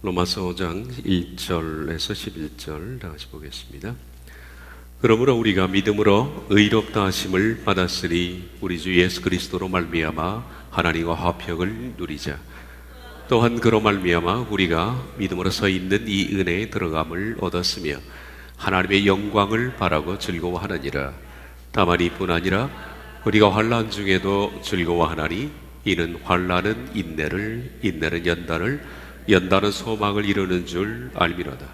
로마서 5장 1절에서 11절 다 같이 보겠습니다. 그러므로 우리가 믿음으로 의롭다 하심을 받았으니 우리 주 예수 그리스도로 말미암아 하나님과 화평을 누리자. 또한 그로 말미암아 우리가 믿음으로 서 있는 이 은혜에 들어감을 얻었으며 하나님의 영광을 바라고 즐거워하느니라. 다만 이뿐 아니라 우리가 환난 중에도 즐거워하나니 이는 환난은 인내를, 인내는 연단을, 연단은 소망을 이루는 줄 알미로다.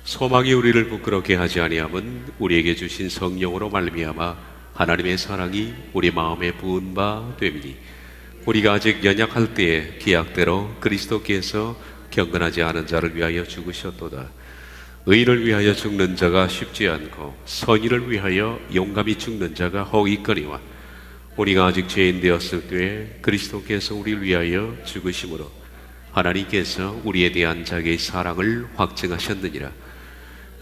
소망이 우리를 부끄럽게 하지 아니함은 우리에게 주신 성령으로 말미암아 하나님의 사랑이 우리 마음에 부은 바 됨이니 우리가 아직 연약할 때에 기약대로 그리스도께서 경건하지 않은 자를 위하여 죽으셨도다. 의인을 위하여 죽는 자가 쉽지 않고 선인을 위하여 용감히 죽는 자가 허이거니와 우리가 아직 죄인 되었을 때에 그리스도께서 우리를 위하여 죽으심으로 하나님께서 우리에 대한 자기의 사랑을 확증하셨느니라.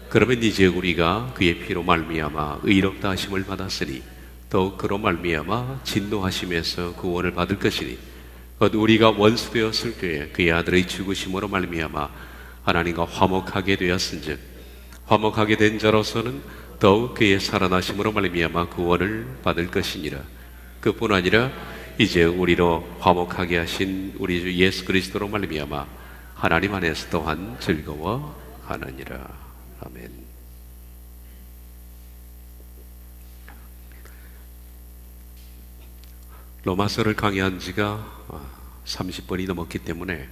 그러면 이제 우리가 그의 피로 말미암아 의롭다 하심을 받았으니 더욱 그로 말미암아 진노하심에서 구원을 받을 것이니 곧 우리가 원수 되었을 때에 그의 아들의 죽으심으로 말미암아 하나님과 화목하게 되었은즉 화목하게 된 자로서는 더욱 그의 살아나심으로 말미암아 구원을 받을 것이니라. 그뿐 아니라 이제 우리로 화목하게 하신 우리 주 예수 그리스도로 말미암아 하나님 안에서 또한 즐거워하느니라. 아멘. 로마서를 강의한 지가 30번이 넘었기 때문에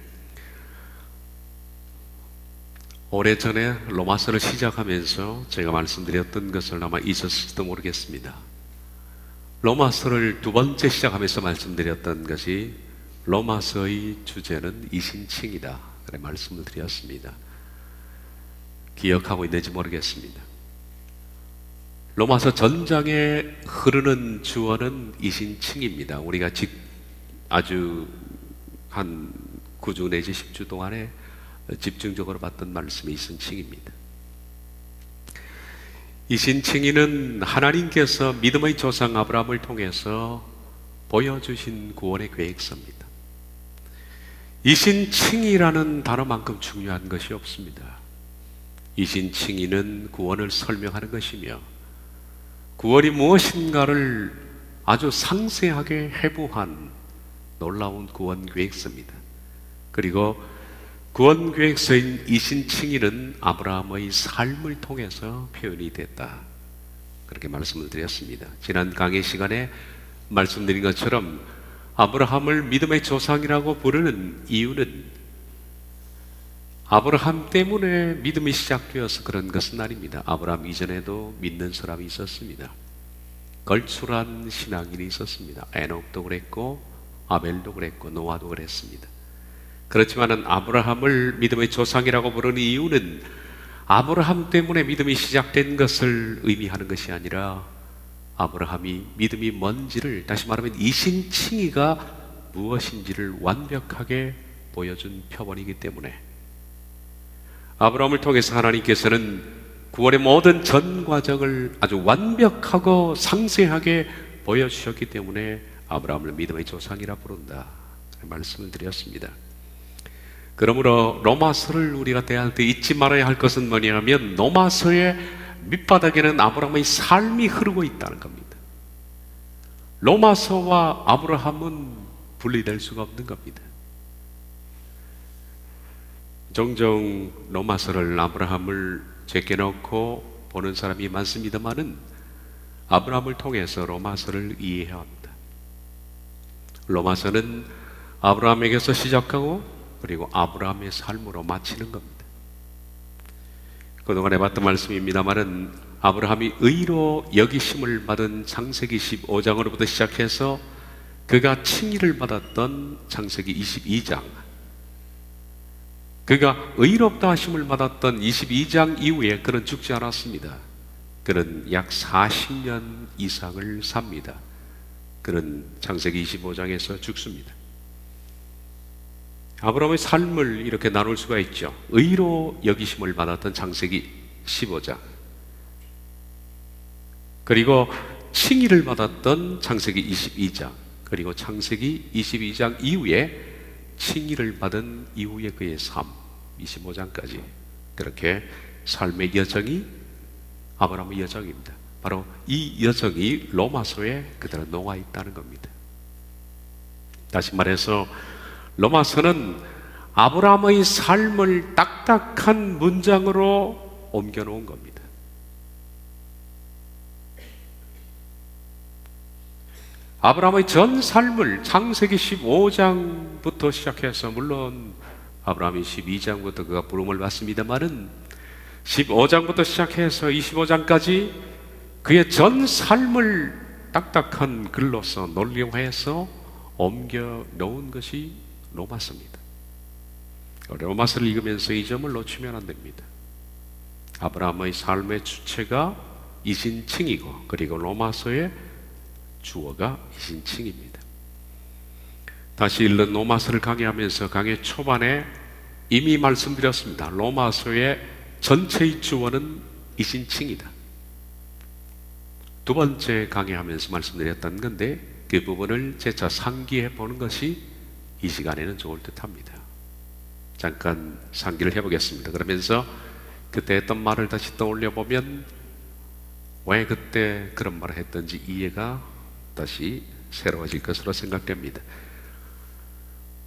오래전에 로마서를 시작하면서 제가 말씀드렸던 것을 아마 잊었을지도 모르겠습니다. 로마서를 두 번째 시작하면서 말씀드렸던 것이 로마서의 주제는 이신칭이다. 그래 말씀을 드렸습니다. 기억하고 있는지 모르겠습니다. 로마서 전장에 흐르는 주어는 이신칭입니다. 우리가 아주 한 9주 내지 10주 동안에 집중적으로 봤던 말씀이 이신칭입니다. 이신칭의는 하나님께서 믿음의 조상 아브라함을 통해서 보여주신 구원의 계획서입니다. 이신칭의라는 단어만큼 중요한 것이 없습니다. 이신칭의는 구원을 설명하는 것이며 구원이 무엇인가를 아주 상세하게 해부한 놀라운 구원 계획서입니다. 그리고 구원 계획서인 이신칭의는 아브라함의 삶을 통해서 표현이 됐다. 그렇게 말씀을 드렸습니다. 지난 강의 시간에 말씀드린 것처럼 아브라함을 믿음의 조상이라고 부르는 이유는 아브라함 때문에 믿음이 시작되어서 그런 것은 아닙니다. 아브라함 이전에도 믿는 사람이 있었습니다. 걸출한 신앙인이 있었습니다. 에녹도 그랬고 아벨도 그랬고 노아도 그랬습니다. 그렇지만 아브라함을 믿음의 조상이라고 부르는 이유는 아브라함 때문에 믿음이 시작된 것을 의미하는 것이 아니라 아브라함이 믿음이 뭔지를, 다시 말하면 이신칭의가 무엇인지를 완벽하게 보여준 표본이기 때문에 아브라함을 통해서 하나님께서는 구원의 모든 전 과정을 아주 완벽하고 상세하게 보여주셨기 때문에 아브라함을 믿음의 조상이라 부른다 말씀을 드렸습니다. 그러므로 로마서를 우리가 대할 때 잊지 말아야 할 것은 뭐냐면 로마서의 밑바닥에는 아브라함의 삶이 흐르고 있다는 겁니다. 로마서와 아브라함은 분리될 수가 없는 겁니다. 종종 로마서를 아브라함을 제껴놓고 보는 사람이 많습니다만은 아브라함을 통해서 로마서를 이해해야 합니다. 로마서는 아브라함에게서 시작하고 그리고 아브라함의 삶으로 마치는 겁니다. 그동안 해봤던 말씀입니다만은 아브라함이 의로 여기심을 받은 창세기 15장으로부터 시작해서 그가 칭의를 받았던 창세기 22장, 그가 의롭다 하심을 받았던 22장 이후에 그는 죽지 않았습니다. 그는 약 40년 이상을 삽니다. 그는 창세기 25장에서 죽습니다. 아브라함의 삶을 이렇게 나눌 수가 있죠. 의로 여기심을 받았던 창세기 15장, 그리고 칭의를 받았던 창세기 22장, 그리고 창세기 22장 이후에 칭의를 받은 이후의 그의 삶, 25장까지 그렇게 삶의 여정이 아브라함의 여정입니다. 바로 이 여정이 로마서에 그대로 녹아 있다는 겁니다. 다시 말해서 로마서는 아브라함의 삶을 딱딱한 문장으로 옮겨놓은 겁니다. 아브라함의 전 삶을 창세기 15장부터 시작해서, 물론 아브라함이 12장부터 그가 부름을 받습니다만은 15장부터 시작해서 25장까지 그의 전 삶을 딱딱한 글로서 논리화해서 옮겨 놓은 것이 로마서입니다. 로마서를 읽으면서 이 점을 놓치면 안 됩니다. 아브라함의 삶의 주체가 이신칭이고, 그리고 로마서의 주어가 이신칭입니다. 다시 읽는 로마서를 강의하면서 강의 초반에 이미 말씀드렸습니다. 로마서의 전체의 주어는 이신칭이다. 두 번째 강의하면서 말씀드렸던 건데, 그 부분을 재차 상기해 보는 것이 이 시간에는 좋을 듯 합니다. 잠깐 상기를 해보겠습니다. 그러면서 그때 했던 말을 다시 떠올려 보면 왜 그때 그런 말을 했던지 이해가 다시 새로워질 것으로 생각됩니다.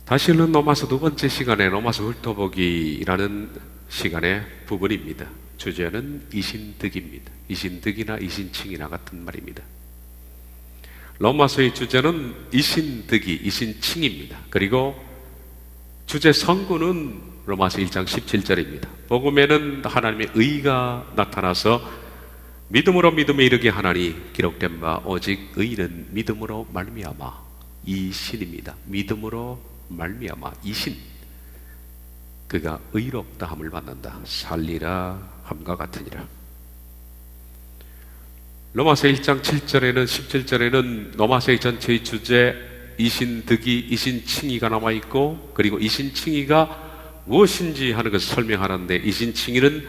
다시 읽는 로마서 두 번째 시간에 로마서 훑어보기라는 시간의 부분입니다. 주제는 이신득입니다. 이신득이나 이신칭이나 같은 말입니다. 로마서의 주제는 이신득이, 이신칭입니다. 그리고 주제 성구는 로마서 1장 17절입니다. 복음에는 하나님의 의가 나타나서 믿음으로 믿음에 이르게 하나니 기록된 바 오직 의는 믿음으로 말미암아 이신입니다. 믿음으로 말미암아 이신, 그가 의롭다 함을 받는다. 살리라 함과 같으니라. 로마서 1장 7절에는 17절에는 로마서의 전체의 주제 이신득이, 이신칭의가 나와 있고, 그리고 이신칭의가 무엇인지 하는 것을 설명하는데, 이신칭의는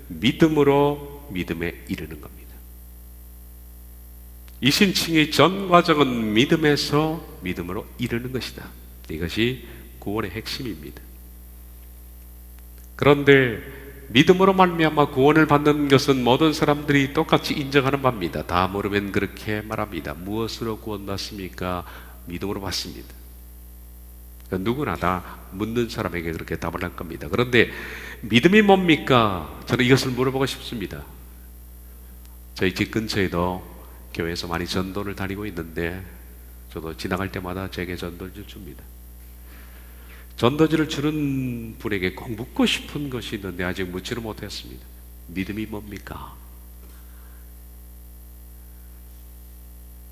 믿음으로 믿음에 이르는 겁니다. 이신칭의 전 과정은 믿음에서 믿음으로 이르는 것이다. 이것이 구원의 핵심입니다. 그런데 믿음으로 말미암아 구원을 받는 것은 모든 사람들이 똑같이 인정하는 바입니다. 다 모르면 그렇게 말합니다. 무엇으로 구원받습니까? 믿음으로 받습니다. 그러니까 누구나 다 묻는 사람에게 그렇게 답을 할 겁니다. 그런데 믿음이 뭡니까? 저는 이것을 물어보고 싶습니다. 저희 집 근처에도 교회에서 많이 전도를 다니고 있는데, 저도 지나갈 때마다 제게 전도를 줍니다. 전도지를 주는 분에게 꼭 묻고 싶은 것이 있는데 아직 묻지를 못했습니다. 믿음이 뭡니까?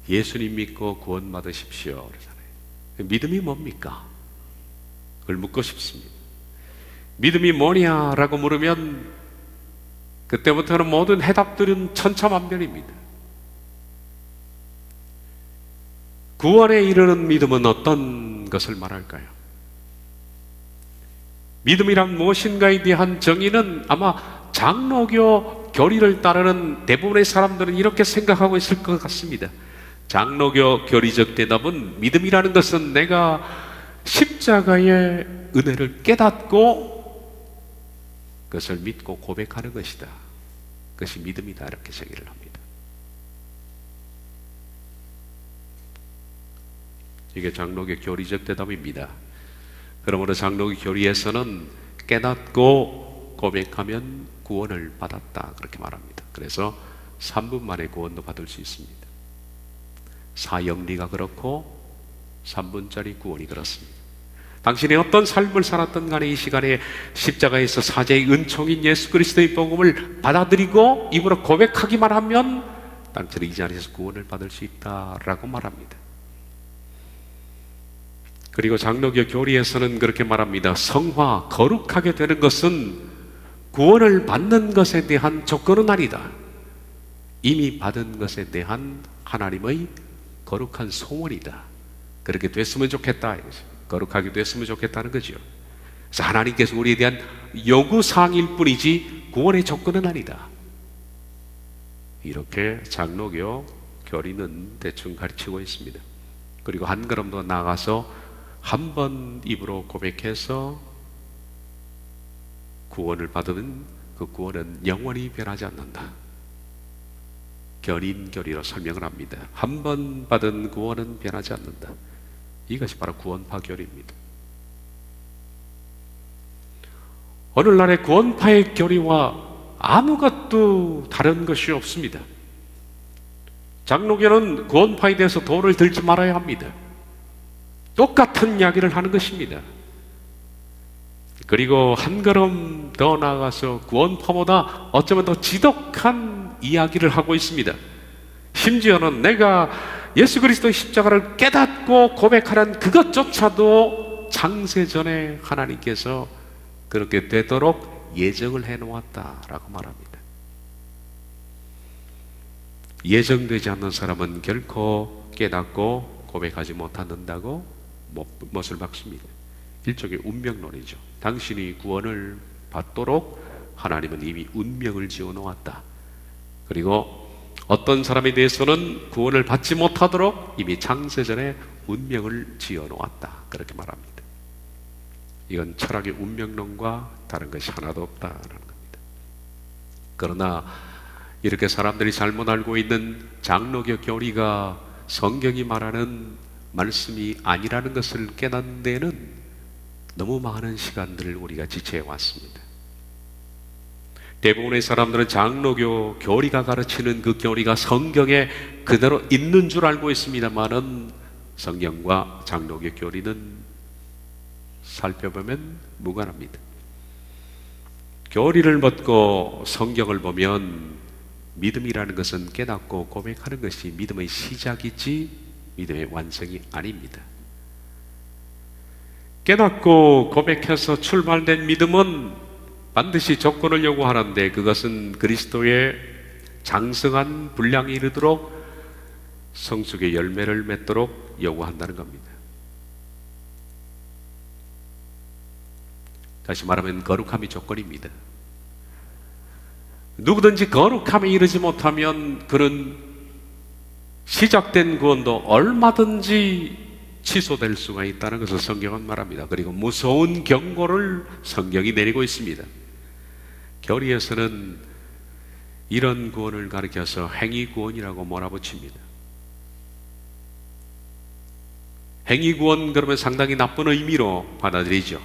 예수님 믿고 구원 받으십시오 그러잖아요. 믿음이 뭡니까? 그걸 묻고 싶습니다. 믿음이 뭐냐라고 물으면 그때부터는 모든 해답들은 천차만별입니다. 구원에 이르는 믿음은 어떤 것을 말할까요? 믿음이란 무엇인가에 대한 정의는 아마 장로교 교리를 따르는 대부분의 사람들은 이렇게 생각하고 있을 것 같습니다. 장로교 교리적 대답은 믿음이라는 것은 내가 십자가의 은혜를 깨닫고 그것을 믿고 고백하는 것이다. 그것이 믿음이다. 이렇게 정의를 합니다. 이게 장로교 교리적 대답입니다. 그러므로 장로교 교리에서는 깨닫고 고백하면 구원을 받았다 그렇게 말합니다. 그래서 3분 만에 구원도 받을 수 있습니다. 사형리가 그렇고 3분짜리 구원이 그렇습니다. 당신이 어떤 삶을 살았던 간에 이 시간에 십자가에서 사제의 은총인 예수 그리스도의 복음을 받아들이고 입으로 고백하기만 하면 당신은 이 자리에서 구원을 받을 수 있다라고 말합니다. 그리고 장로교 교리에서는 그렇게 말합니다. 성화, 거룩하게 되는 것은 구원을 받는 것에 대한 조건은 아니다. 이미 받은 것에 대한 하나님의 거룩한 소원이다. 그렇게 됐으면 좋겠다. 거룩하게 됐으면 좋겠다는 거죠. 그래서 하나님께서 우리에 대한 요구사항일 뿐이지 구원의 조건은 아니다. 이렇게 장로교 교리는 대충 가르치고 있습니다. 그리고 한 걸음 더 나아가서 한 번 입으로 고백해서 구원을 받으면 그 구원은 영원히 변하지 않는다. 견인교리로 설명을 합니다. 한 번 받은 구원은 변하지 않는다. 이것이 바로 구원파 교리입니다. 오늘날의 구원파의 교리와 아무것도 다른 것이 없습니다. 장로교는 구원파에 대해서 돈을 들지 말아야 합니다. 똑같은 이야기를 하는 것입니다. 그리고 한 걸음 더 나아가서 구원파보다 어쩌면 더 지독한 이야기를 하고 있습니다. 심지어는 내가 예수 그리스도의 십자가를 깨닫고 고백하는 그것조차도 창세전에 하나님께서 그렇게 되도록 예정을 해놓았다라고 말합니다. 예정되지 않는 사람은 결코 깨닫고 고백하지 못한다고 못을 박습니다. 일종의 운명론이죠. 당신이 구원을 받도록 하나님은 이미 운명을 지어놓았다. 그리고 어떤 사람에 대해서는 구원을 받지 못하도록 이미 창세전에 운명을 지어놓았다. 그렇게 말합니다. 이건 철학의 운명론과 다른 것이 하나도 없다라는 겁니다. 그러나 이렇게 사람들이 잘못 알고 있는 장로교 교리가 성경이 말하는 말씀이 아니라는 것을 깨닫는 데는 너무 많은 시간들을 우리가 지체해 왔습니다. 대부분의 사람들은 장로교 교리가 가르치는 그 교리가 성경에 그대로 있는 줄 알고 있습니다만은 성경과 장로교 교리는 살펴보면 무관합니다. 교리를 벗고 성경을 보면 믿음이라는 것은 깨닫고 고백하는 것이 믿음의 시작이지 믿음의 완성이 아닙니다. 깨닫고 고백해서 출발된 믿음은 반드시 조건을 요구하는데 그것은 그리스도의 장성한 분량에 이르도록 성숙의 열매를 맺도록 요구한다는 겁니다. 다시 말하면 거룩함이 조건입니다. 누구든지 거룩함에 이르지 못하면 그는 시작된 구원도 얼마든지 취소될 수가 있다는 것을 성경은 말합니다. 그리고 무서운 경고를 성경이 내리고 있습니다. 교리에서는 이런 구원을 가리켜서 행위구원이라고 몰아붙입니다. 행위구원 그러면 상당히 나쁜 의미로 받아들이죠.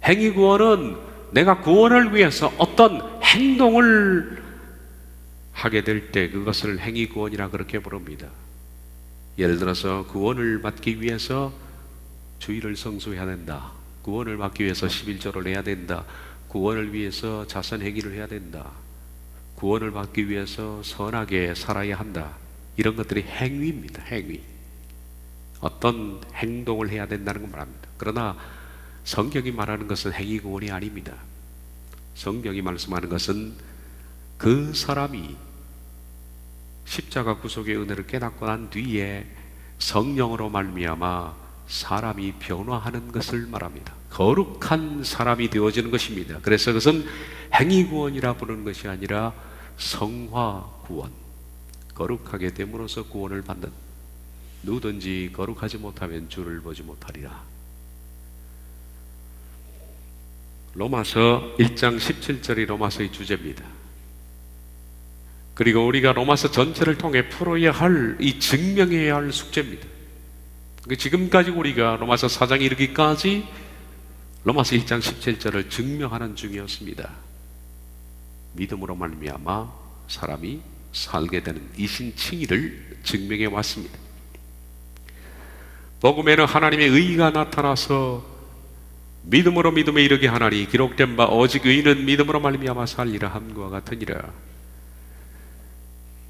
행위구원은 내가 구원을 위해서 어떤 행동을 하게 될 때 그것을 행위구원이라 그렇게 부릅니다. 예를 들어서 구원을 받기 위해서 주일을 성수해야 된다. 구원을 받기 위해서 11조를 내야 된다. 구원을 위해서 자선행위를 해야 된다. 구원을 받기 위해서 선하게 살아야 한다. 이런 것들이 행위입니다. 행위. 어떤 행동을 해야 된다는 걸 말합니다. 그러나 성경이 말하는 것은 행위구원이 아닙니다. 성경이 말씀하는 것은 그 사람이 십자가 구속의 은혜를 깨닫고 난 뒤에 성령으로 말미암아 사람이 변화하는 것을 말합니다. 거룩한 사람이 되어지는 것입니다. 그래서 그것은 행위구원이라 부르는 것이 아니라 성화구원, 거룩하게 됨으로써 구원을 받는, 누구든지 거룩하지 못하면 주를 보지 못하리라. 로마서 1장 17절이 로마서의 주제입니다. 그리고 우리가 로마서 전체를 통해 풀어야 할, 이 증명해야 할 숙제입니다. 지금까지 우리가 로마서 4장에 이르기까지 로마서 1장 17절을 증명하는 중이었습니다. 믿음으로 말미암아 사람이 살게 되는 이신칭의를 증명해 왔습니다. 복음에는 하나님의 의가 나타나서 믿음으로 믿음에 이르게 하나니 기록된 바 오직 의인은 믿음으로 말미암아 살리라 함과 같으니라.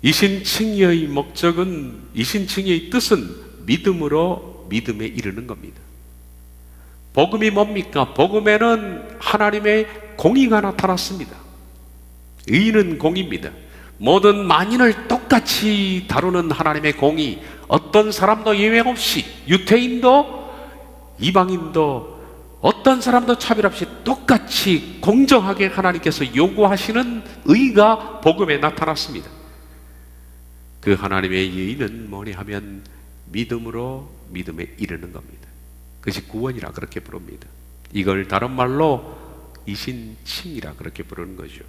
이신칭의의 목적은, 이신칭의의 뜻은 믿음으로 믿음에 이르는 겁니다. 복음이 뭡니까? 복음에는 하나님의 공의가 나타났습니다. 의인은 공의입니다. 모든 만인을 똑같이 다루는 하나님의 공의, 어떤 사람도 예외 없이, 유태인도 이방인도 어떤 사람도 차별 없이 똑같이 공정하게 하나님께서 요구하시는 의가 복음에 나타났습니다. 그 하나님의 의는 뭐냐 하면 믿음으로 믿음에 이르는 겁니다. 그것이 구원이라 그렇게 부릅니다. 이걸 다른 말로 이신칭이라 그렇게 부르는 거죠.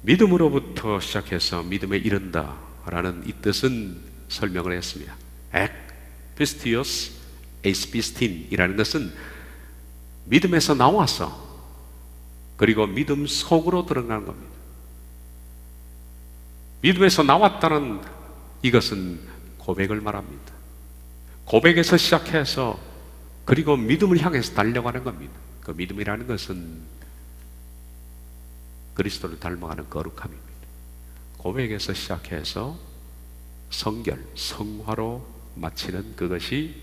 믿음으로부터 시작해서 믿음에 이른다 라는 이 뜻은 설명을 했습니다. Ek pistios eis pistin 이라는 것은 믿음에서 나와서 그리고 믿음 속으로 들어가는 겁니다. 믿음에서 나왔다는 이것은 고백을 말합니다. 고백에서 시작해서 그리고 믿음을 향해서 달려가는 겁니다. 그 믿음이라는 것은 그리스도를 닮아가는 거룩함입니다. 고백에서 시작해서 성결, 성화로 마치는 그것이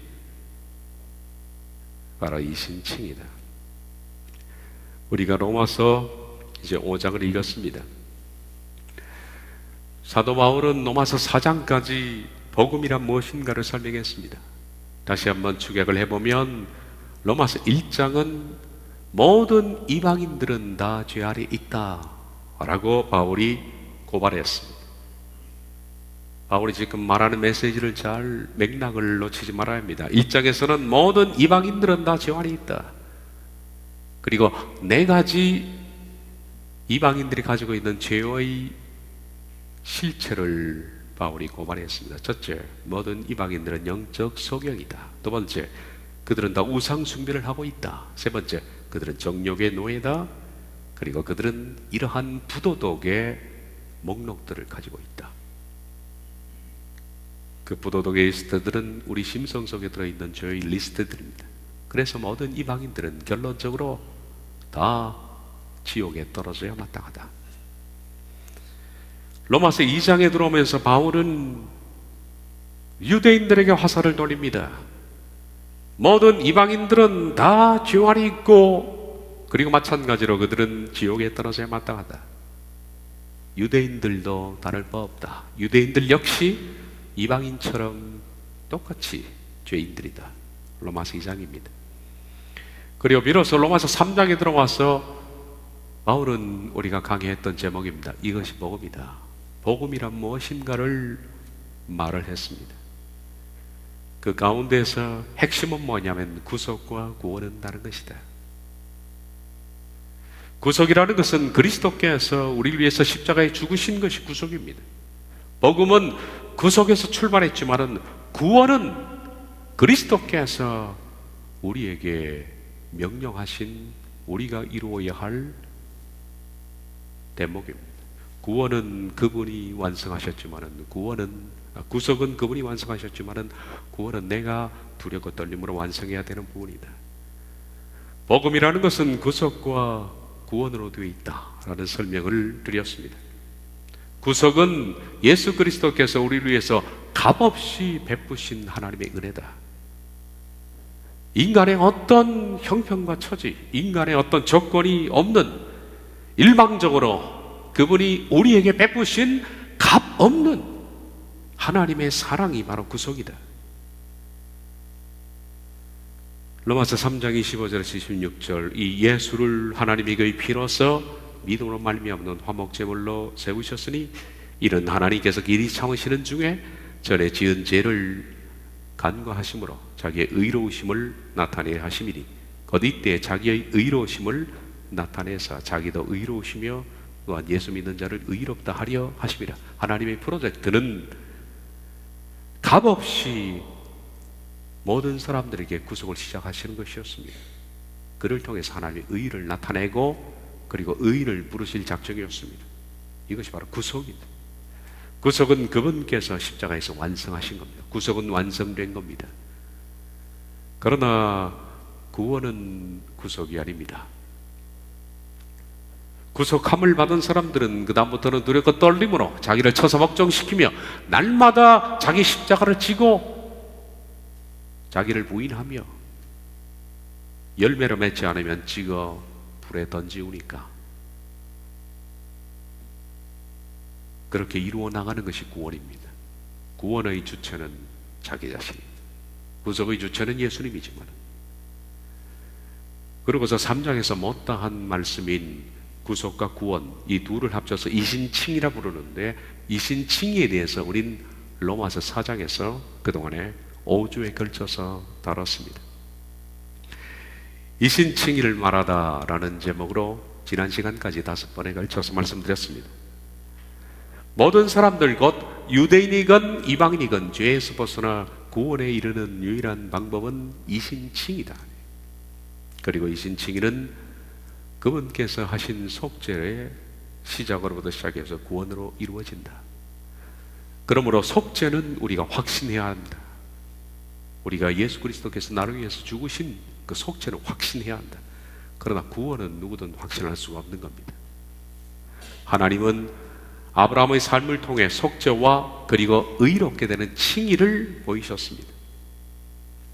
바로 이신칭이다. 우리가 로마서 이제 5장을 읽었습니다. 사도 바울은 로마서 4장까지 복음이란 무엇인가를 설명했습니다. 다시 한번 축약을 해보면 로마서 1장은 모든 이방인들은 다 죄 아래 있다 라고 바울이 고발했습니다. 바울이 지금 말하는 메시지를 잘 맥락을 놓치지 말아야 합니다. 1장에서는 모든 이방인들은 다 죄 아래 있다. 그리고 네 가지 이방인들이 가지고 있는 죄의 실체를 바울이 고발했습니다. 첫째, 모든 이방인들은 영적 소경이다. 두 번째, 그들은 다 우상 숭배를 하고 있다. 세 번째, 그들은 정욕의 노예다. 그리고 그들은 이러한 부도덕의 목록들을 가지고 있다. 그 부도덕의 리스트들은 우리 심성 속에 들어있는 죄의 리스트들입니다. 그래서 모든 이방인들은 결론적으로 다 지옥에 떨어져야 마땅하다. 로마서 2장에 들어오면서 바울은 유대인들에게 화살을 돌립니다. 모든 이방인들은 다 죄 아래 있고 그리고 마찬가지로 그들은 지옥에 떨어져야 마땅하다. 유대인들도 다를 바 없다. 유대인들 역시 이방인처럼 똑같이 죄인들이다. 로마서 2장입니다. 그리고 비로소 로마서 3장에 들어와서 바울은 우리가 강의했던 제목입니다. 이것이 복음이다. 복음이란 무엇인가를 말을 했습니다. 그 가운데서 핵심은 뭐냐면 구속과 구원은 다른 것이다. 구속이라는 것은 그리스도께서 우리를 위해서 십자가에 죽으신 것이 구속입니다. 복음은 구속에서 출발했지만은 구원은 그리스도께서 우리에게 명령하신 우리가 이루어야 할 대목입니다. 구원은 그분이 완성하셨지만은 구속은 그분이 완성하셨지만은 구원은 내가 두렵고 떨림으로 완성해야 되는 부분이다. 복음이라는 것은 구속과 구원으로 되어 있다라는 설명을 드렸습니다. 구속은 예수 그리스도께서 우리를 위해서 값없이 베푸신 하나님의 은혜다. 인간의 어떤 형편과 처지, 인간의 어떤 조건이 없는 일방적으로 그분이 우리에게 베푸신 값없는 하나님의 사랑이 바로 구속이다. 로마서 3장 25절에서 26절 이 예수를 하나님이 그의 피로써 믿음으로 말미암는 화목제물로 세우셨으니 이는 하나님께서 길이 참으시는 중에 전에 지은 죄를 간과하심으로 자기의 의로우심을 나타내야 하심이니 곧 이때 자기의 의로우심을 나타내사 자기도 의로우시며 또한 예수 믿는 자를 의롭다 하려 하심이라. 하나님의 프로젝트는 값없이 모든 사람들에게 구속을 시작하시는 것이었습니다. 그를 통해서 하나님의 의를 나타내고 그리고 의를 부르실 작정이었습니다. 이것이 바로 구속입니다. 구속은 그분께서 십자가에서 완성하신 겁니다. 구속은 완성된 겁니다. 그러나 구원은 구속이 아닙니다. 구속함을 받은 사람들은 그 다음부터는 두렵고 떨림으로 자기를 쳐서 복종시키며 날마다 자기 십자가를 지고 자기를 부인하며 열매를 맺지 않으면 찍어 불에 던지우니까 그렇게 이루어 나가는 것이 구원입니다. 구원의 주체는 자기 자신입니다. 구속의 주체는 예수님이지만 그러고서 3장에서 못다한 말씀인 구속과 구원 이 둘을 합쳐서 이신칭이라 부르는데 이신칭에 대해서 우린 로마서 4장에서 그동안에 5주에 걸쳐서 다뤘습니다. 이신칭의를 말하다라는 제목으로 지난 시간까지 5번에 걸쳐서 말씀드렸습니다. 모든 사람들 곧 유대인이건 이방인이건 죄에서 벗어나 구원에 이르는 유일한 방법은 이신칭의다. 그리고 이신칭의는 그분께서 하신 속죄의 시작으로부터 시작해서 구원으로 이루어진다. 그러므로 속죄는 우리가 확신해야 한다. 우리가 예수 그리스도께서 나를 위해서 죽으신 그 속죄는 확신해야 한다. 그러나 구원은 누구든 확신할 수가 없는 겁니다. 하나님은 아브라함의 삶을 통해 속죄와 그리고 의롭게 되는 칭의를 보이셨습니다.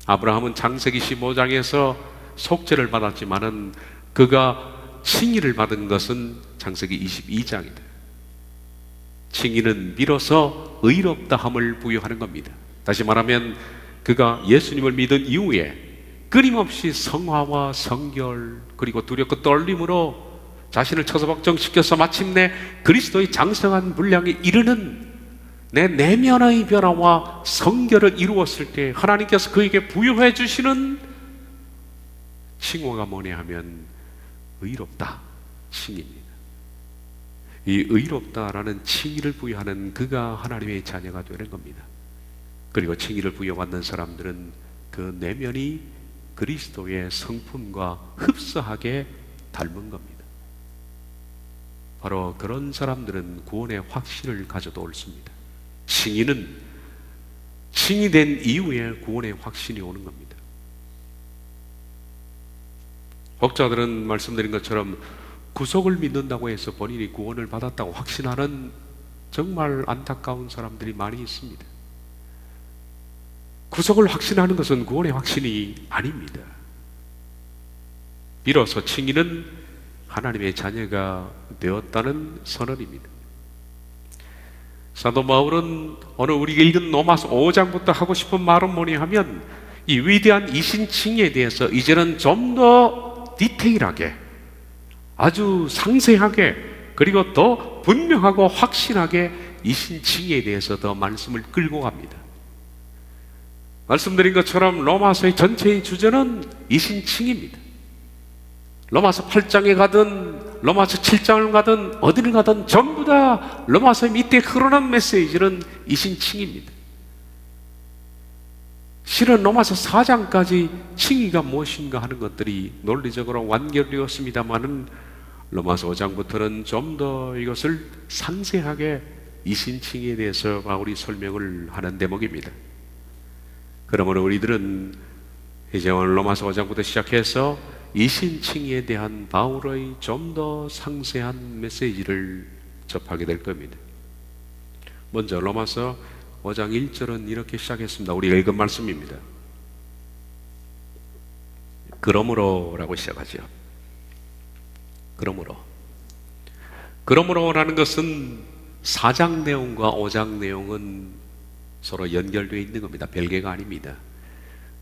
아브라함은 창세기 15장에서 속죄를 받았지만은 그가 칭의를 받은 것은 창세기 22장이다. 칭의는 비로소 의롭다함을 부여하는 겁니다. 다시 말하면 그가 예수님을 믿은 이후에 끊임없이 성화와 성결 그리고 두렵고 떨림으로 자신을 처소박정시켜서 마침내 그리스도의 장성한 분량에 이르는 내 내면의 변화와 성결을 이루었을 때 하나님께서 그에게 부여해 주시는 칭호가 뭐냐 하면 의롭다 칭의입니다. 이 의롭다라는 칭의를 부여하는 그가 하나님의 자녀가 되는 겁니다. 그리고 칭의를 부여받는 사람들은 그 내면이 그리스도의 성품과 흡사하게 닮은 겁니다. 바로 그런 사람들은 구원의 확신을 가져도 옳습니다. 칭의는 칭의된 이후에 구원의 확신이 오는 겁니다. 혹자들은 말씀드린 것처럼 구속을 믿는다고 해서 본인이 구원을 받았다고 확신하는 정말 안타까운 사람들이 많이 있습니다. 구속을 확신하는 것은 구원의 확신이 아닙니다. 비로소 칭의는 하나님의 자녀가 되었다는 선언입니다. 사도 바울은 오늘 우리가 읽은 로마서 5장부터 하고 싶은 말은 뭐냐 하면 이 위대한 이신칭의에 대해서 이제는 좀 더 디테일하게 아주 상세하게 그리고 더 분명하고 확신하게 이신칭의에 대해서 더 말씀을 끌고 갑니다. 말씀드린 것처럼 로마서의 전체의 주제는 이신칭의입니다. 로마서 8장에 가든 로마서 7장을 가든 어디를 가든 전부 다 로마서의 밑에 흐르는 메시지는 이신칭의입니다. 실은 로마서 4장까지 칭의가 무엇인가 하는 것들이 논리적으로 완결되었습니다마는 로마서 5장부터는 좀 더 이것을 상세하게 이신칭의에 대해서 바울이 설명을 하는 대목입니다. 그러므로 우리들은 이제 오늘 로마서 5장부터 시작해서 이신칭의에 대한 바울의 좀 더 상세한 메시지를 접하게 될 겁니다. 먼저 로마서 5장 1절은 이렇게 시작했습니다. 우리가 읽은 말씀입니다. 그러므로 라고 시작하죠. 그러므로라는 것은 4장 내용과 5장 내용은 서로 연결되어 있는 겁니다. 별개가 아닙니다.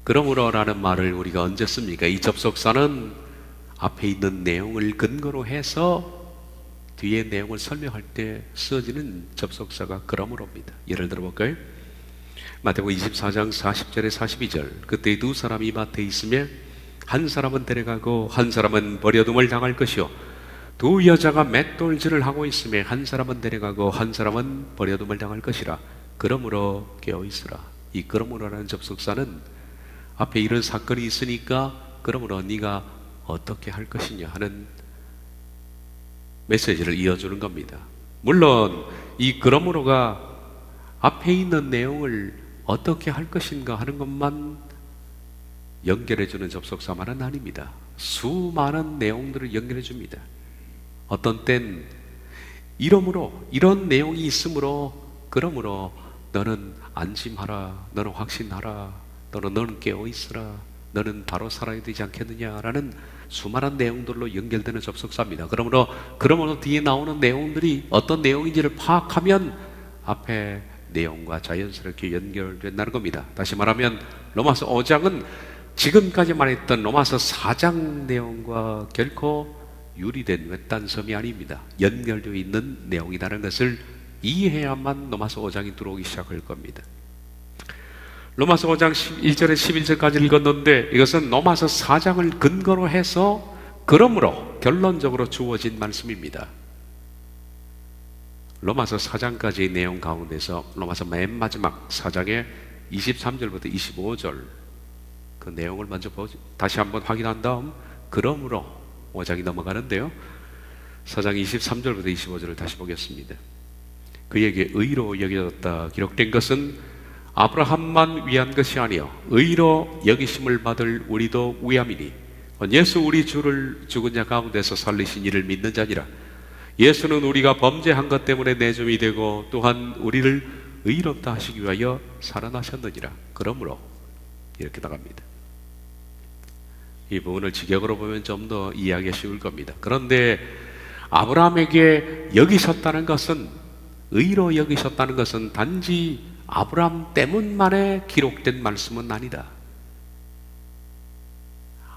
그러므로라는 말을 우리가 언제 씁니까? 이 접속사는 앞에 있는 내용을 근거로 해서 뒤에 내용을 설명할 때 쓰여지는 접속사가 그러므로입니다. 예를 들어 볼까요? 마태복음 24장 40절에 42절 그때 두 사람이 밭에 있으며 한 사람은 데려가고 한 사람은 버려둠을 당할 것이요 두 여자가 맷돌질을 하고 있으며 한 사람은 데려가고 한 사람은 버려둠을 당할 것이라. 그러므로 깨어있으라. 이 그러므로라는 접속사는 앞에 이런 사건이 있으니까 그러므로 네가 어떻게 할 것이냐 하는 메시지를 이어주는 겁니다. 물론 이 그러므로가 앞에 있는 내용을 어떻게 할 것인가 하는 것만 연결해주는 접속사만은 아닙니다. 수많은 내용들을 연결해줍니다. 어떤 땐 이러므로 이런 내용이 있으므로 그러므로 너는 안심하라, 너는 확신하라, 너는 깨어있으라, 너는 바로 살아야 되지 않겠느냐라는 수많은 내용들로 연결되는 접속사입니다. 그러므로 뒤에 나오는 내용들이 어떤 내용인지를 파악하면 앞에 내용과 자연스럽게 연결된다는 겁니다. 다시 말하면 로마서 5장은 지금까지 말했던 로마서 4장 내용과 결코 유리된 외딴섬이 아닙니다. 연결되어 있는 내용이라는 것을 이해해야만 로마서 5장이 들어오기 시작할 겁니다. 로마서 5장 1절에 11절까지 읽었는데 이것은 로마서 4장을 근거로 해서 그러므로 결론적으로 주어진 말씀입니다. 로마서 4장까지의 내용 가운데서 로마서 맨 마지막 4장의 23절부터 25절 그 내용을 먼저 다시 한번 확인한 다음 그러므로 5장이 넘어가는데요, 4장 23절부터 25절을 다시 보겠습니다. 그에게 의로 여겨졌다 기록된 것은 아브라함만 위한 것이 아니요 의로 여기심을 받을 우리도 위함이니 예수 우리 주를 죽은 자 가운데서 살리신 이를 믿는 자니라. 예수는 우리가 범죄한 것 때문에 내줌이 되고 또한 우리를 의롭다 하시기 위하여 살아나셨느니라. 그러므로 이렇게 나갑니다. 이 부분을 직역으로 보면 좀 더 이해하기 쉬울 겁니다. 그런데 아브라함에게 여기셨다는 것은, 의로 여기셨다는 것은 단지 아브라함 때문만에 기록된 말씀은 아니다.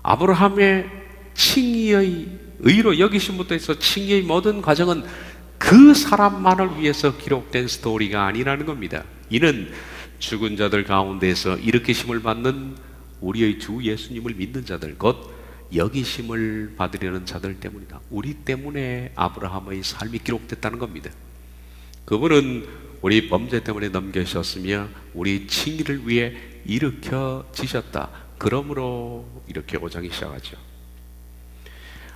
아브라함의 칭의의 의로 여기심부터 해서 칭의의 모든 과정은 그 사람만을 위해서 기록된 스토리가 아니라는 겁니다. 이는 죽은 자들 가운데서 일으키심을 받는 우리의 주 예수님을 믿는 자들, 곧 여기심을 받으려는 자들 때문이다. 우리 때문에 아브라함의 삶이 기록됐다는 겁니다. 그분은 우리 범죄 때문에 넘겨주셨으며 우리 칭의를 위해 일으켜지셨다. 그러므로 이렇게 5장이 시작하죠.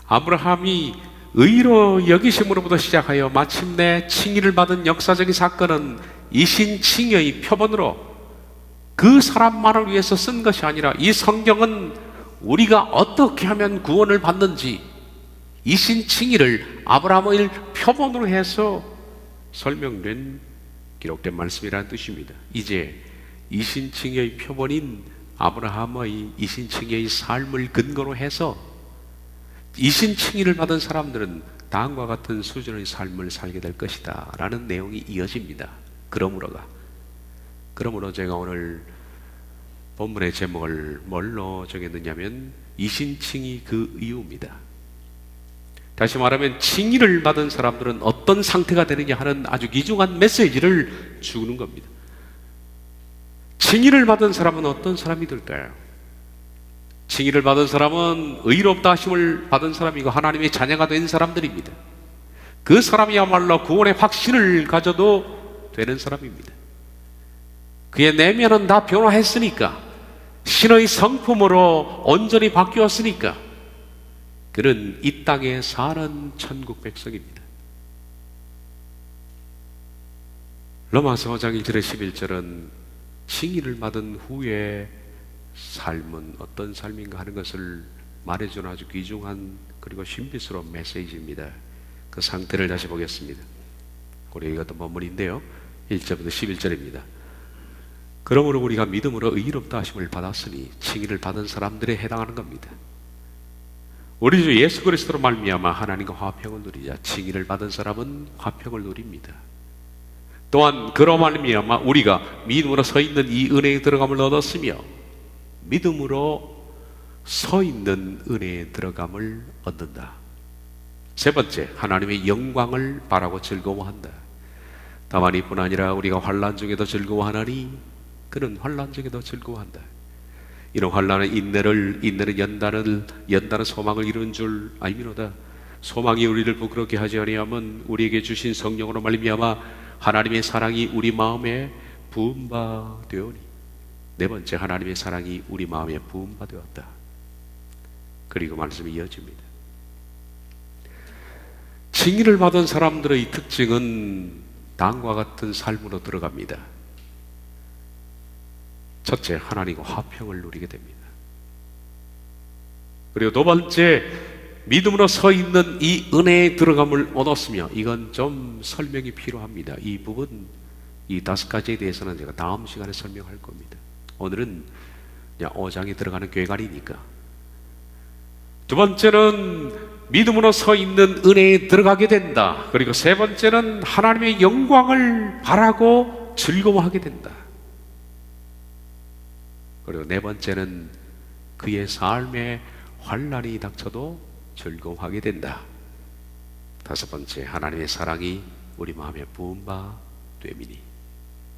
아브라함이 의로 여기심으로부터 시작하여 마침내 칭의를 받은 역사적인 사건은 이신칭의의 표본으로 그 사람만을 위해서 쓴 것이 아니라 이 성경은 우리가 어떻게 하면 구원을 받는지 이신칭의를 아브라함의 표본으로 해서 설명된 기록된 말씀이라는 뜻입니다. 이제 이신칭의의 표본인 아브라함의 이신칭의의 삶을 근거로 해서 이신칭의를 받은 사람들은 다음과 같은 수준의 삶을 살게 될 것이다 라는 내용이 이어집니다. 그러므로 제가 오늘 본문의 제목을 뭘로 정했느냐면 이신칭의 그 이유입니다. 다시 말하면 칭의를 받은 사람들은 어떤 상태가 되느냐 하는 아주 귀중한 메시지를 주는 겁니다. 칭의를 받은 사람은 어떤 사람이 될까요? 칭의를 받은 사람은 의롭다 하심을 받은 사람이고 하나님의 자녀가 된 사람들입니다. 그 사람이야말로 구원의 확신을 가져도 되는 사람입니다. 그의 내면은 다 변화했으니까, 신의 성품으로 온전히 바뀌었으니까 그는 이 땅에 사는 천국 백성입니다. 로마서 5장 1절에 11절은 칭의를 받은 후에 삶은 어떤 삶인가 하는 것을 말해주는 아주 귀중한 그리고 신비스러운 메시지입니다. 그 상태를 다시 보겠습니다. 우리 읽었던 본문인데요, 1절부터 11절입니다. 그러므로 우리가 믿음으로 의롭다 하심을 받았으니 칭의를 받은 사람들에 해당하는 겁니다. 우리 주 예수 그리스도로 말미암아 하나님과 화평을 누리자. 칭의를 받은 사람은 화평을 누립니다. 또한 그로 말미암아 우리가 믿음으로 서 있는 이 은혜에 들어감을 얻었으며 믿음으로 서 있는 은혜에 들어감을 얻는다. 세 번째, 하나님의 영광을 바라고 즐거워한다. 다만 이뿐 아니라 우리가 환난 중에도 즐거워하나니 그는 환난 중에도 즐거워한다. 이런 환난은 인내는 연단은 소망을 이룬 줄 알미로다. 소망이 우리를 부끄럽게 하지 아니하면 우리에게 주신 성령으로 말미암아 하나님의 사랑이 우리 마음에 부은 바 되오니. 네 번째, 하나님의 사랑이 우리 마음에 부은 바 되었다. 그리고 말씀이 이어집니다. 칭의를 받은 사람들의 특징은 다음과 같은 삶으로 들어갑니다. 첫째, 하나님과 화평을 누리게 됩니다. 그리고 두 번째, 믿음으로 서 있는 이 은혜에 들어감을 얻었으며, 이건 좀 설명이 필요합니다. 이 부분, 이 5가지에 대해서는 제가 다음 시간에 설명할 겁니다. 오늘은 그냥 5장에 들어가는 궤관이니까. 두 번째는 믿음으로 서 있는 은혜에 들어가게 된다. 그리고 세 번째는 하나님의 영광을 바라고 즐거워하게 된다. 그리고 네 번째는 그의 삶에 환난이 닥쳐도 즐거워하게 된다. 다섯 번째, 하나님의 사랑이 우리 마음에 부은 바 됨이니.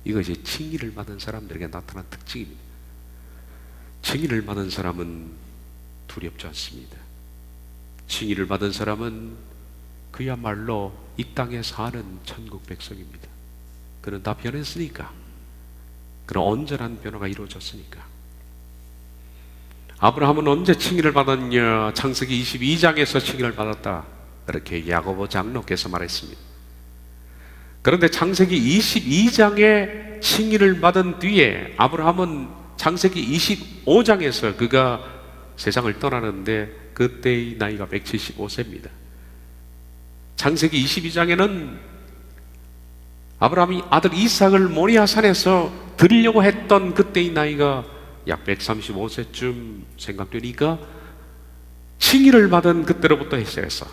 이것이 칭의를 받은 사람들에게 나타난 특징입니다. 칭의를 받은 사람은 두렵지 않습니다. 칭의를 받은 사람은 그야말로 이 땅에 사는 천국 백성입니다. 그는 다 변했으니까. 그런 온전한 변화가 이루어졌으니까. 아브라함은 언제 칭의를 받았냐? 창세기 22장에서 칭의를 받았다. 그렇게 야고보 장로께서 말했습니다. 그런데 창세기 22장에 칭의를 받은 뒤에 아브라함은 창세기 25장에서 그가 세상을 떠나는데 그때의 나이가 175세입니다. 창세기 22장에는 아브라함이 아들 이삭을 모리아산에서 드리려고 했던 그때의 나이가 약 135세쯤 생각되니까 칭의를 받은 그때로부터 시작해서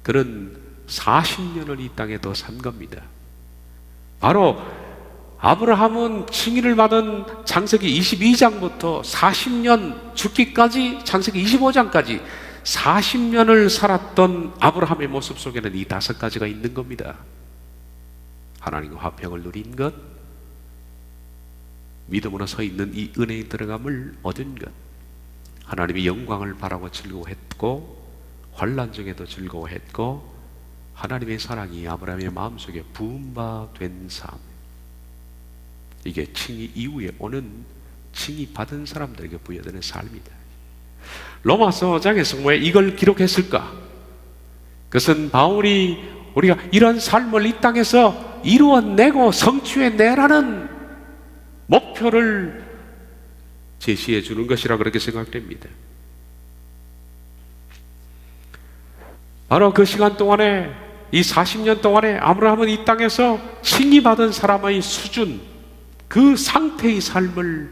그는 40년을 이 땅에 더 산 겁니다. 바로 아브라함은 칭의를 받은 창세기 22장부터 40년 죽기까지 창세기 25장까지 40년을 살았던 아브라함의 모습 속에는 이 5가지가 있는 겁니다. 하나님과 화평을 누린 것, 믿음으로 서 있는 이 은혜의 들어감을 얻은 것, 하나님의 영광을 바라고 즐거워했고 환난 중에도 즐거워했고 하나님의 사랑이 아브라함의 마음속에 부은 바 된 삶. 이게 칭의 이후에 오는 칭의 받은 사람들에게 부여되는 삶이다. 로마서 5장에서 왜 이걸 기록했을까? 그것은 바울이 우리가 이런 삶을 이 땅에서 이루어내고 성취해내라는 목표를 제시해 주는 것이라 그렇게 생각됩니다. 바로 그 시간 동안에 이 40년 동안에 아브라함은 이 땅에서 칭의받은 사람의 수준, 그 상태의 삶을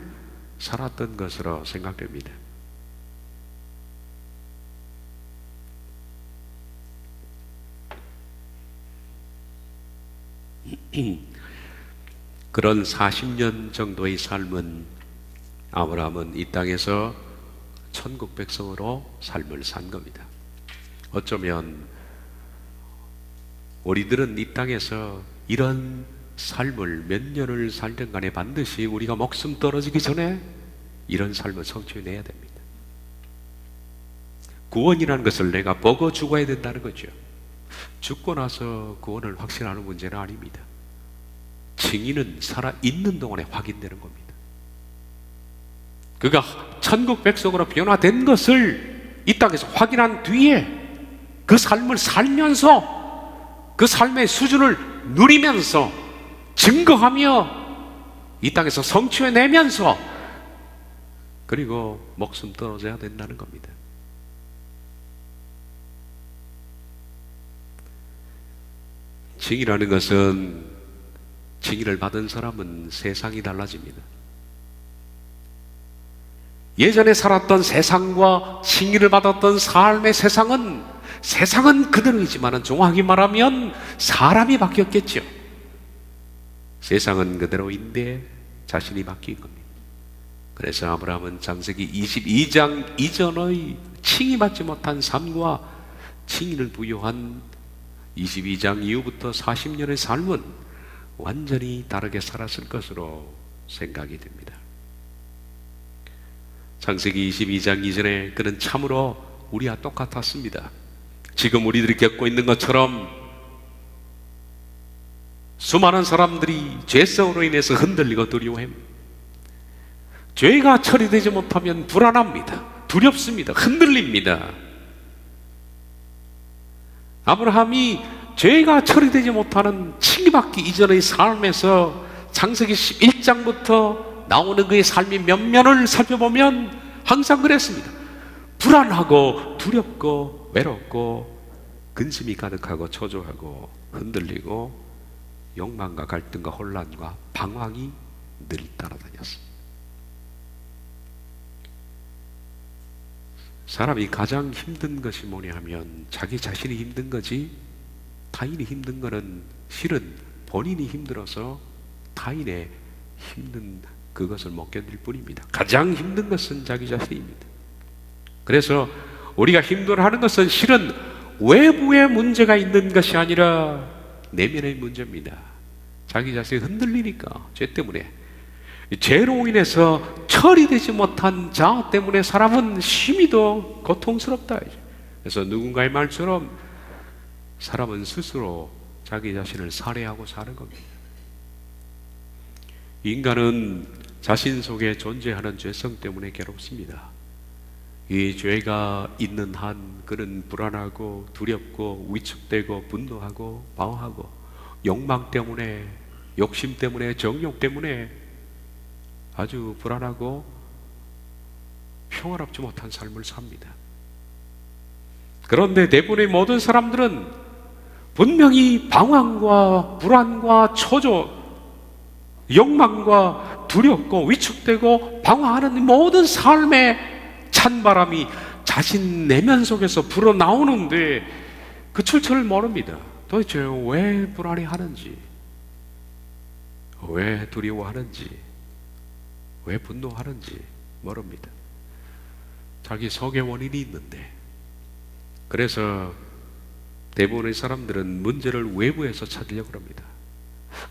살았던 것으로 생각됩니다. 그런 40년 정도의 삶은 아브라함은 이 땅에서 천국 백성으로 삶을 산 겁니다. 어쩌면 우리들은 이 땅에서 이런 삶을 몇 년을 살든 간에 반드시 우리가 목숨 떨어지기 전에 이런 삶을 성취해내야 됩니다. 구원이라는 것을 내가 보고 죽어야 된다는 거죠. 죽고 나서 구원을 확신하는 문제는 아닙니다. 칭의는 살아있는 동안에 확인되는 겁니다. 그가 천국 백성으로 변화된 것을 이 땅에서 확인한 뒤에 그 삶을 살면서 그 삶의 수준을 누리면서 증거하며 이 땅에서 성취해내면서 그리고 목숨 떨어져야 된다는 겁니다. 칭의라는 것은 칭의를 받은 사람은 세상이 달라집니다. 예전에 살았던 세상과 칭의를 받았던 삶의 세상은 그대로이지만 정확히 말하면 사람이 바뀌었겠죠. 세상은 그대로인데 자신이 바뀐 겁니다. 그래서 아브라함은 창세기 22장 이전의 칭의받지 못한 삶과 칭의를 부여한 22장 이후부터 40년의 삶은 완전히 다르게 살았을 것으로 생각이 됩니다. 창세기 22장 이전에 그는 참으로 우리와 똑같았습니다. 지금 우리들이 겪고 있는 것처럼 수많은 사람들이 죄성으로 인해서 흔들리고 두려워합니다. 죄가 처리되지 못하면 불안합니다. 두렵습니다. 흔들립니다. 아브라함이 죄가 처리되지 못하는 칭의받기 이전의 삶에서 창세기 11장부터 나오는 그의 삶의 면면을 살펴보면 항상 그랬습니다. 불안하고 두렵고 외롭고 근심이 가득하고 초조하고 흔들리고 욕망과 갈등과 혼란과 방황이 늘 따라다녔습니다. 사람이 가장 힘든 것이 뭐냐 하면 자기 자신이 힘든 거지 타인이 힘든 거는 실은 본인이 힘들어서 타인의 힘든 그것을 못 견딜 뿐입니다. 가장 힘든 것은 자기 자신입니다. 그래서 우리가 힘들어하는 것은 실은 외부의 문제가 있는 것이 아니라 내면의 문제입니다. 자기 자신이 흔들리니까, 죄 때문에. 죄로 인해서 처리되지 못한 자아 때문에 사람은 심히도 고통스럽다. 그래서 누군가의 말처럼 사람은 스스로 자기 자신을 살해하고 사는 겁니다. 인간은 자신 속에 존재하는 죄성 때문에 괴롭습니다. 이 죄가 있는 한 그는 불안하고 두렵고 위축되고 분노하고 방황하고 욕망 때문에, 욕심 때문에, 정욕 때문에 아주 불안하고 평화롭지 못한 삶을 삽니다. 그런데 대부분의 모든 사람들은 분명히 방황과 불안과 초조, 욕망과 두렵고 위축되고 방황하는 모든 삶의 찬바람이 자신 내면 속에서 불어나오는데 그 출처를 모릅니다. 도대체 왜 불안해하는지, 왜 두려워하는지, 왜 분노하는지 모릅니다. 자기 속에 원인이 있는데, 그래서 대부분의 사람들은 문제를 외부에서 찾으려고 합니다.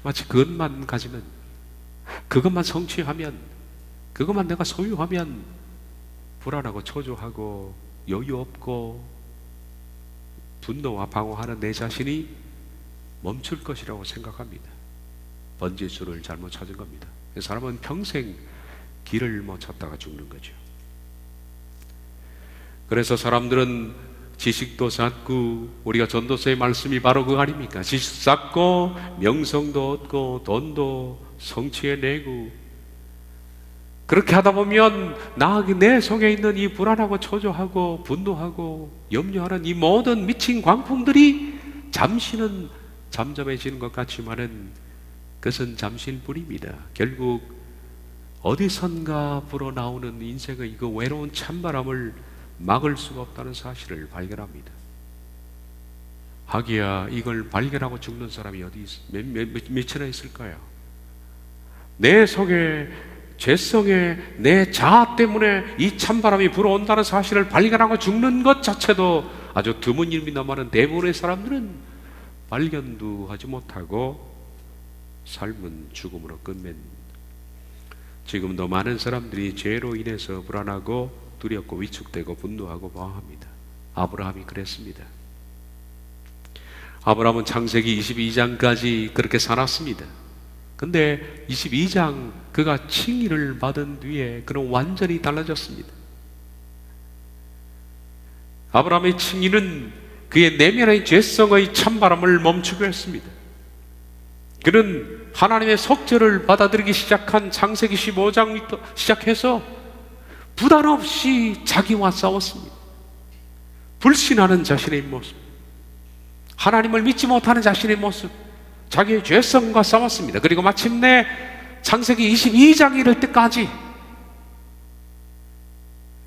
마치 그것만 가지면, 그것만 성취하면, 그것만 내가 소유하면 불안하고 초조하고 여유 없고 분노와 방어하는 내 자신이 멈출 것이라고 생각합니다. 번지수를 잘못 찾은 겁니다. 사람은 평생 길을 못 찾다가 죽는 거죠. 그래서 사람들은 지식도 쌓고, 우리가 전도서의 말씀이 바로 그거 아닙니까? 지식 쌓고 명성도 얻고 돈도 성취해내고, 그렇게 하다 보면 내 속에 있는 이 불안하고 초조하고 분노하고 염려하는 이 모든 미친 광풍들이 잠시는 잠잠해지는 것 같지만은 그것은 잠시일 뿐입니다. 결국 어디선가 불어나오는 인생의 그 외로운 찬바람을 막을 수가 없다는 사실을 발견합니다. 하기야 이걸 발견하고 죽는 사람이 어디 몇이나 있을까요? 내 속에, 죄성에, 내 자아 때문에 이 찬바람이 불어온다는 사실을 발견하고 죽는 것 자체도 아주 드문 일입니다만, 대부분의 사람들은 발견도 하지 못하고 삶은 죽음으로 끝맺는, 지금도 많은 사람들이 죄로 인해서 불안하고 두렵고 위축되고 분노하고 방황합니다. 아브라함이 그랬습니다. 아브라함은 창세기 22장까지 그렇게 살았습니다. 근데 22장 그가 칭의를 받은 뒤에 그는 완전히 달라졌습니다. 아브라함의 칭의는 그의 내면의 죄성의 찬바람을 멈추게 했습니다. 그는 하나님의 속죄를 받아들이기 시작한 창세기 15장부터 시작해서 부담 없이 자기와 싸웠습니다. 불신하는 자신의 모습, 하나님을 믿지 못하는 자신의 모습, 자기의 죄성과 싸웠습니다. 그리고 마침내 창세기 22장 이를 때까지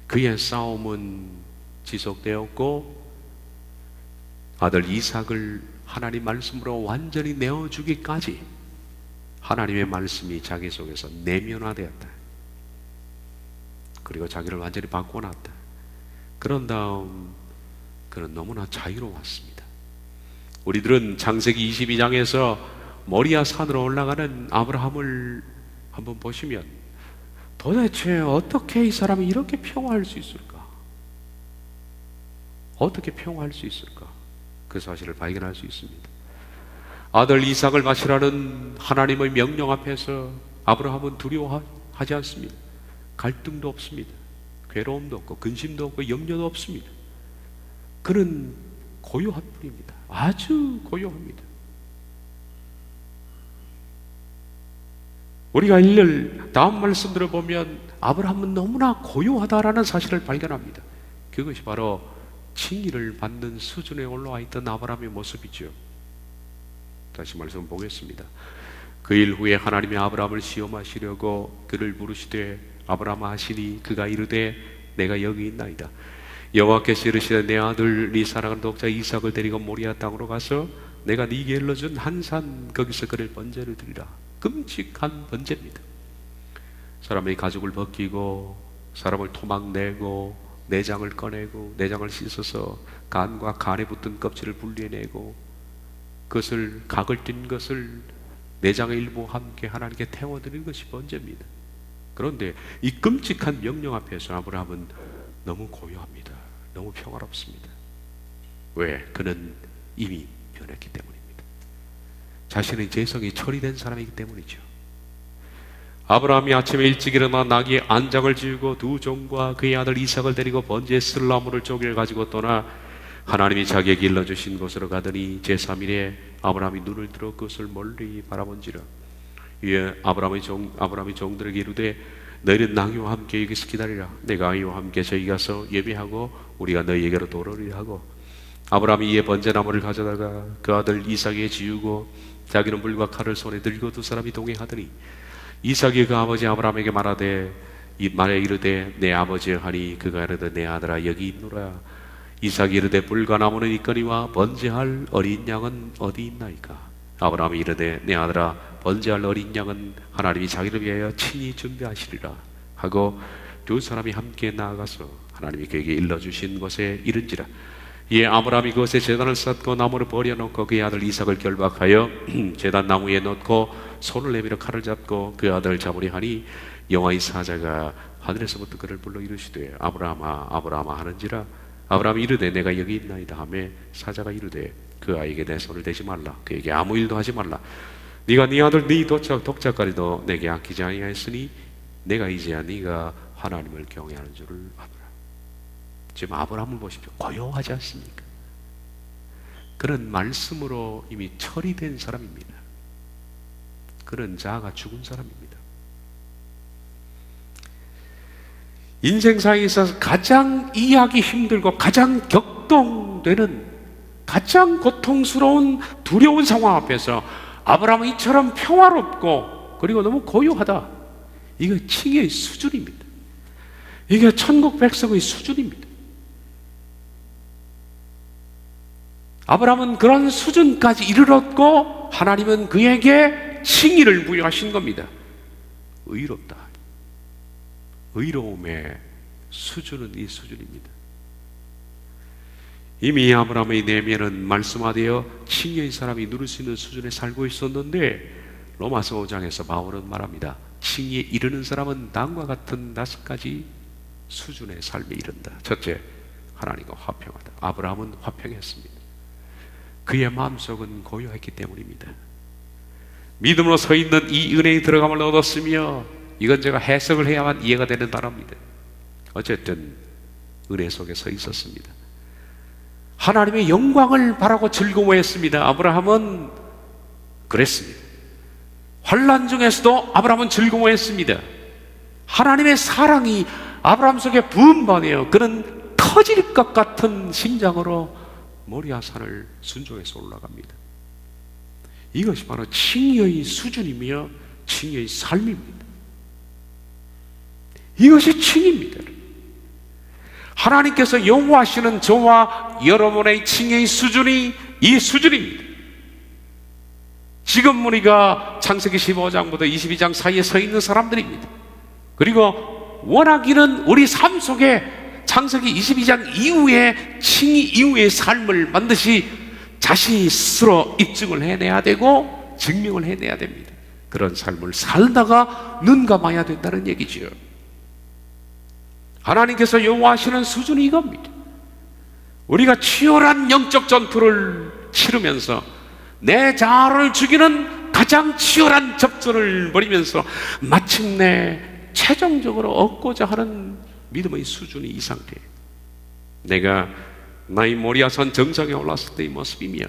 그의 싸움은 지속되었고, 아들 이삭을 하나님 말씀으로 완전히 내어주기까지 하나님의 말씀이 자기 속에서 내면화되었다. 그리고 자기를 완전히 바꿔놨다. 그런 다음 그는 너무나 자유로웠습니다. 우리들은 창세기 22장에서 모리아 산으로 올라가는 아브라함을 한번 보시면 도대체 어떻게 이 사람이 이렇게 평화할 수 있을까? 어떻게 평화할 수 있을까? 그 사실을 발견할 수 있습니다. 아들 이삭을 바치라는 하나님의 명령 앞에서 아브라함은 두려워하지 않습니다. 갈등도 없습니다. 괴로움도 없고 근심도 없고 염려도 없습니다. 그는 고요할 뿐입니다. 아주 고요합니다. 우리가 일일 다음 말씀들을 보면 아브라함은 너무나 고요하다라는 사실을 발견합니다. 그것이 바로 칭의를 받는 수준에 올라와 있던 아브라함의 모습이죠. 다시 말씀 보겠습니다. 그 일 후에 하나님이 아브라함을 시험하시려고 그를 부르시되 아브라함아 하시니 그가 이르되 내가 여기 있나이다. 여호와께서 이르시되 내 아들 네 사랑하는 독자 이삭을 데리고 모리아 땅으로 가서 내가 네게 일러준 한 산 거기서 그를 번제를 드리라. 끔찍한 번제입니다. 사람의 가죽을 벗기고 사람을 토막내고 내장을 꺼내고 내장을 씻어서 간과 간에 붙은 껍질을 분리해내고 그것을 각을 띈 것을 내장의 일부와 함께 하나님께 태워드리는 것이 번제입니다. 그런데 이 끔찍한 명령 앞에서 아브라함은 너무 고요합니다. 너무 평화롭습니다. 왜? 그는 이미 변했기 때문입니다. 자신의 죄성이 처리된 사람이기 때문이죠. 아브라함이 아침에 일찍 일어나 나귀의 안장을 지우고 두 종과 그의 아들 이삭을 데리고 번제의 쓸나무를 쪼개를 가지고 떠나 하나님이 자기에게 일러주신 곳으로 가더니 제3일에 아브라함이 눈을 들어 그것을 멀리 바라본지라. 이에 아브라함이 종들에게 이르되 너희는 나귀와 함께 여기서 기다리라. 내가 이와 함께 저기 가서 예배하고 우리가 너희에게로 돌아오리라 하고, 아브라함이 이에 번제나무를 가져다가 그 아들 이삭에게 지우고 자기는 물과 칼을 손에 들고 두 사람이 동행하더니 이삭이 그 아버지 아브라함에게 말하되 이르되 내 아버지 하니 그가 이르되 내 아들아 여기 있노라. 이삭이 이르되 불과 나무는 있거니와 번제할 어린 양은 어디 있나이까. 아브라함이 이르되 내 아들아 번제할 어린 양은 하나님이 자기를 위하여 친히 준비하시리라 하고 두 사람이 함께 나아가서 하나님이 그에게 일러주신 곳에 이른지라. 이에 아브라함이 그곳에 제단을 쌓고 나무를 버려놓고 그의 아들 이삭을 결박하여 제단 나무에 놓고 손을 내밀어 칼을 잡고 그 아들을 잡으려 하니 여호와의 사자가 하늘에서부터 그를 불러 이르시되 아브라함아 아브라함아 하는지라. 아브라함이 이르되 내가 여기 있나이다 하매 사자가 이르되 그 아이에게 내 손을 대지 말라. 그에게 아무 일도 하지 말라. 네가 네 아들 네 독자까지도 내게 아끼지 아니하였으니 내가 이제야 네가 하나님을 경외하는 줄을 아노라. 지금 아브라함을 보십시오. 고요하지 않습니까? 그런 말씀으로 이미 처리된 사람입니다. 그런 자아가 죽은 사람입니다. 인생사에 있어서 가장 이해하기 힘들고 가장 격동되는 가장 고통스러운 두려운 상황 앞에서 아브라함은 이처럼 평화롭고 그리고 너무 고요하다. 이거 칭의의 수준입니다. 이게 천국 백성의 수준입니다. 아브라함은 그런 수준까지 이르렀고 하나님은 그에게 칭의를 부여하신 겁니다. 의롭다. 의로움의 수준은 이 수준입니다. 이미 아브라함의 내면은 말씀하되어 칭의의 사람이 누릴 수 있는 수준에 살고 있었는데 로마서 5장에서 바울은 말합니다. 칭의에 이르는 사람은 다음과 같은 5가지 수준의 삶에 이른다. 첫째, 하나님과 화평하다. 아브라함은 화평했습니다. 그의 마음속은 고요했기 때문입니다. 믿음으로 서 있는 이 은혜의 들어감을 얻었으며, 이건 제가 해석을 해야만 이해가 되는 단어입니다. 어쨌든 은혜 속에 서 있었습니다. 하나님의 영광을 바라고 즐거워했습니다. 아브라함은 그랬습니다. 환난 중에서도 아브라함은 즐거워했습니다. 하나님의 사랑이 아브라함 속에 부음받아요. 그는 터질 것 같은 심장으로 모리아산을 순종해서 올라갑니다. 이것이 바로 칭의의 수준이며 칭의의 삶입니다. 이것이 칭의입니다. 하나님께서 요구하시는 저와 여러분의 칭의의 수준이 이 수준입니다. 지금 우리가 창세기 15장부터 22장 사이에 서 있는 사람들입니다. 그리고 원하기는 우리 삶 속에 창세기 22장 이후에 칭의 이후의 삶을 반드시 자신이 스스로 입증을 해내야 되고 증명을 해내야 됩니다. 그런 삶을 살다가 눈 감아야 된다는 얘기죠. 하나님께서 요구하시는 수준이 이겁니다. 우리가 치열한 영적 전투를 치르면서 내 자아를 죽이는 가장 치열한 접전을 벌이면서 마침내 최종적으로 얻고자 하는 믿음의 수준이 이 상태예요. 내가 나의 모리아산 정상에 올랐을 때의 모습이며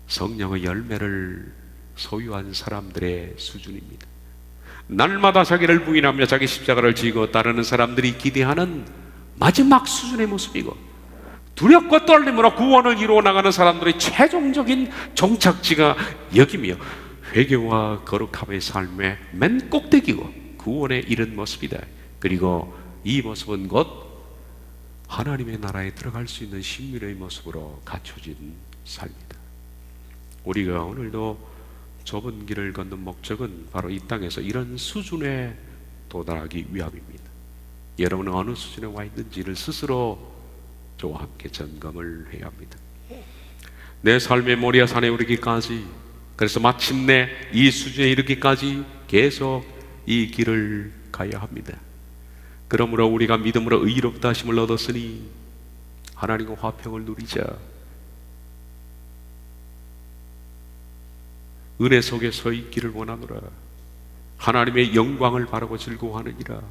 성령의 열매를 소유한 사람들의 수준입니다. 날마다 자기를 부인하며 자기 십자가를 지고 따르는 사람들이 기대하는 마지막 수준의 모습이고, 두렵고 떨림으로 구원을 이루어 나가는 사람들의 최종적인 종착지가 여기며 회개와 거룩함의 삶의 맨 꼭대기고 구원에 이른 모습이다. 그리고 이 모습은 곧 하나님의 나라에 들어갈 수 있는 신비의 모습으로 갖춰진 삶이다. 우리가 오늘도 좁은 길을 걷는 목적은 바로 이 땅에서 이런 수준에 도달하기 위함입니다. 여러분은 어느 수준에 와 있는지를 스스로 저와 함께 점검을 해야 합니다. 내 삶의 모리아산에 오르기까지 그래서 마침내 이 수준에 이르기까지 계속 이 길을 가야 합니다. 그러므로 우리가 믿음으로 의롭다 하심을 얻었으니 하나님과 화평을 누리자. 은혜 속에 서 있기를 원하노라. 하나님의 영광을 바라고 즐거워하느니라.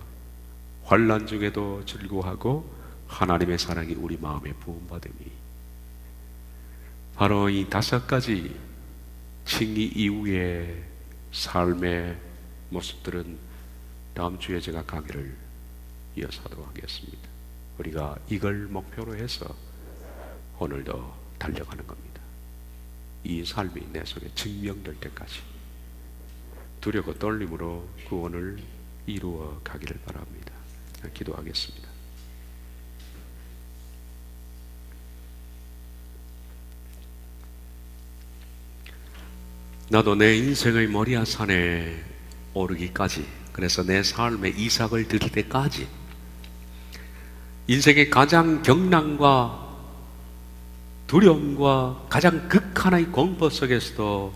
환난 중에도 즐거워하고 하나님의 사랑이 우리 마음에 부음받음이. 바로 이 5가지 칭의 이후의 삶의 모습들은 다음 주에 제가 강의를 이어서 하도록 하겠습니다. 우리가 이걸 목표로 해서 오늘도 달려가는 겁니다. 이 삶이 내 속에 증명될 때까지 두려고 떨림으로 구원을 이루어 가기를 바랍니다. 기도하겠습니다. 나도 내 인생의 머리아산에 오르기까지, 그래서 내 삶의 이삭을 드릴 때까지 인생의 가장 경랑과 두려움과 가장 극한의 공포 속에서도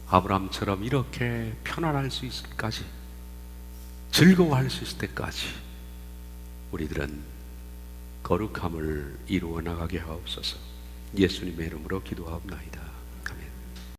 아브라함처럼 이렇게 편안할 수 있을 때까지, 즐거워할 수 있을 때까지 우리들은 거룩함을 이루어 나가게 하옵소서. 예수님의 이름으로 기도하옵나이다.